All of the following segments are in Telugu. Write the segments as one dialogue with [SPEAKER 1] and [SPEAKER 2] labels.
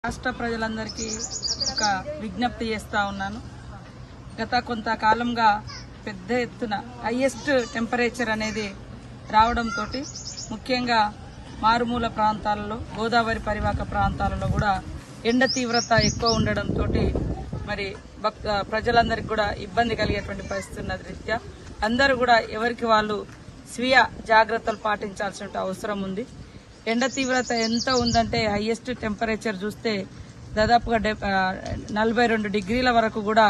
[SPEAKER 1] రాష్ట్ర ప్రజలందరికీ ఒక విజ్ఞప్తి చేస్తా ఉన్నాను. గత కొంతకాలంగా పెద్ద ఎత్తున హైయెస్ట్ టెంపరేచర్ అనేది రావడంతో ముఖ్యంగా మారుమూల ప్రాంతాలలో గోదావరి పరివాహక ప్రాంతాలలో కూడా ఎండ తీవ్రత ఎక్కువ ఉండడంతో మరి ప్రజలందరికీ కూడా ఇబ్బంది కలిగేటువంటి పరిస్థితి ఉన్న రీత్యా అందరూ కూడా ఎవరికి వాళ్ళు స్వీయ జాగ్రత్తలు పాటించాల్సిన అవసరం ఉంది. ఎండ తీవ్రత ఎంత ఉందంటే హైయెస్ట్ టెంపరేచర్ చూస్తే దాదాపుగా 42 డిగ్రీల వరకు కూడా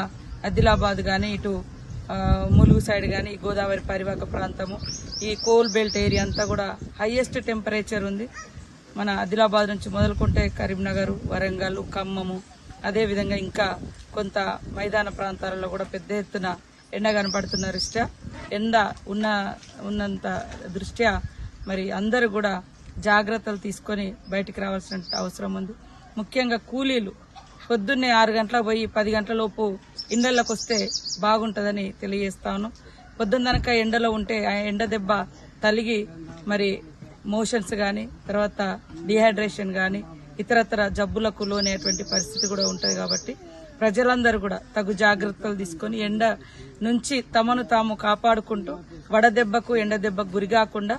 [SPEAKER 1] ఆదిలాబాద్ కానీ ఇటు ములుగు సైడ్ కానీ గోదావరి పరివాహక ప్రాంతము ఈ కోల్ బెల్ట్ ఏరియా అంతా కూడా హైయెస్ట్ టెంపరేచర్ ఉంది. మన ఆదిలాబాద్ నుంచి మొదలుకుంటే కరీంనగర్, వరంగల్, ఖమ్మము అదేవిధంగా ఇంకా కొంత మైదాన ప్రాంతాలలో కూడా పెద్ద ఎత్తున ఎండ కనపడుతున్న దృష్ట్యా ఎండ ఉన్నంత దృష్ట్యా మరి అందరూ కూడా జాగ్రత్తలు తీసుకొని బయటికి రావాల్సిన అవసరం ఉంది. ముఖ్యంగా కూలీలు పొద్దున్నే 6 గంటలకు పోయి 10 గంటల లోపు ఇండ్లలోకి వస్తే బాగుంటుందని తెలియజేస్తాను. పొద్దున్ననక ఎండలో ఉంటే ఆ ఎండ దెబ్బ తలిగి మరి మోషన్స్ కానీ తర్వాత డిహైడ్రేషన్ కానీ ఇతరత్ర జబ్బులకు లోనేటువంటి పరిస్థితి కూడా ఉంటుంది. కాబట్టి ప్రజలందరూ కూడా తగు జాగ్రత్తలు తీసుకొని ఎండ నుంచి తమను తాము కాపాడుకుంటూ వడదెబ్బకు ఎండ దెబ్బకు గురికాకుండా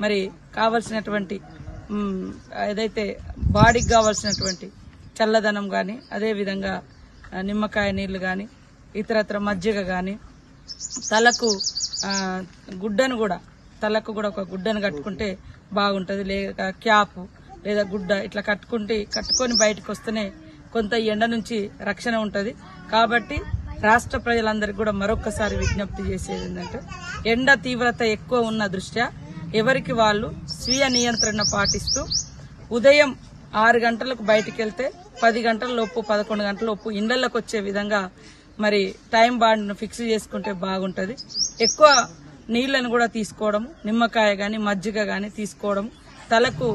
[SPEAKER 1] మరి కావలసినటువంటి ఏదైతే బాడీకి కావాల్సినటువంటి చల్లదనం కానీ అదేవిధంగా నిమ్మకాయ నీళ్లు కానీ ఇతరత్ర మజ్జిగ కానీ తలకు తలకు కూడా ఒక గుడ్డను కట్టుకుంటే బాగుంటుంది. లేక క్యాప్ లేదా గుడ్డ ఇట్లా కట్టుకొని బయటకు వస్తేనే కొంత ఎండ నుంచి రక్షణ ఉంటుంది. కాబట్టి రాష్ట్ర ప్రజలందరికీ కూడా మరొకసారి విజ్ఞప్తి చేసేది ఏంటంటే ఎండ తీవ్రత ఎక్కువ ఉన్న దృష్ట్యా ఎవరికి వాళ్ళు స్వీయ నియంత్రణ పాటిస్తూ ఉదయం 6 గంటలకు బయటికి వెళ్తే 10 గంటల లోపు 11 గంటల లోపు ఇండ్లలోకి వచ్చే విధంగా మరి టైం బాండ్ను ఫిక్స్ చేసుకుంటే బాగుంటుంది. ఎక్కువ నీళ్లను కూడా తీసుకోవడం, నిమ్మకాయ గాని మజ్జిగ గాని తీసుకోవడం, తలకు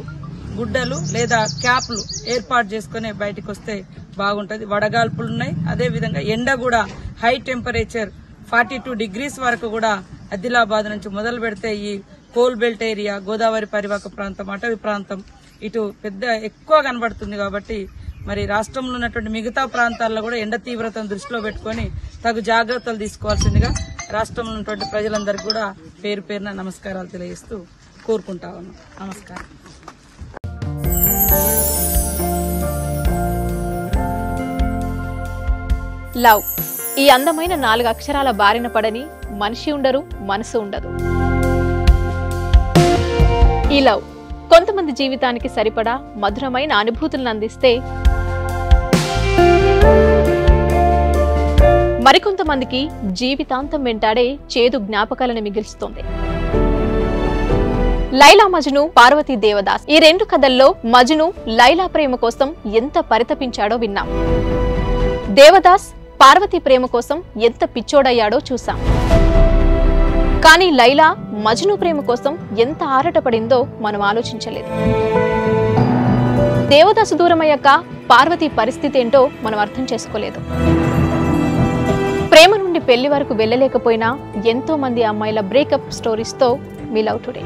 [SPEAKER 1] గుడ్డలు లేదా క్యాప్లు ఏర్పాటు చేసుకుని బయటకు వస్తే బాగుంటుంది. వడగాల్పులు ఉన్నాయి. అదేవిధంగా ఎండ కూడా హై టెంపరేచర్ 42 డిగ్రీస్ వరకు కూడా ఆదిలాబాద్ నుంచి మొదలు పెడితే ఈ కోల్ బెల్ట్ ఏరియా, గోదావరి పరివాహక ప్రాంతం, అటవీ ప్రాంతం ఇటు పెద్ద ఎక్కువ కనబడుతుంది. కాబట్టి మరి రాష్ట్రంలో ఉన్నటువంటి మిగతా ప్రాంతాల్లో కూడా ఎండ తీవ్రతను దృష్టిలో పెట్టుకుని తగు జాగ్రత్తలు తీసుకోవాల్సిందిగా రాష్ట్రంలో ఉన్నటువంటి ప్రజలందరికీ కూడా పేరు పేరున నమస్కారాలు తెలియజేస్తూ కోరుకుంటా ఉన్నాం. నమస్కారం.
[SPEAKER 2] లవ్ ఈ అందమైన 4 అక్షరాల బారిన పడని మనిషి ఉండరు, మనసు ఉండదు. ఈ లవ్ కొంతమంది జీవితానికి సరిపడా మధురమైన అనుభూతులను అందిస్తే మరికొంతమందికి జీవితాంతం వెంటాడే చేదు జ్ఞాపకాలను మిగిల్స్తుంది. లైలా మజ్ను, పార్వతీ దేవదాస్ ఈ 2 కథల్లో మజ్ను లైలా ప్రేమ కోసం ఎంత పరితపించాడో విన్నాం. దేవదాస్ పార్వతి ప్రేమ కోసం ఎంత పిచ్చోడయ్యాడో చూసాం. కానీ లైలా మజ్ను ప్రేమ కోసం ఎంత ఆరాటపడిందో మనం ఆలోచించలేదు. దేవదాసు దూరమయ్యాక పార్వతి పరిస్థితి ఏంటో మనం అర్థం చేసుకోలేదు. ప్రేమ నుండి పెళ్లి వరకు వెళ్ళలేకపోయినా ఎంతో మంది అమ్మాయిల బ్రేకప్ స్టోరీస్తో మీ లవ్ టుడే.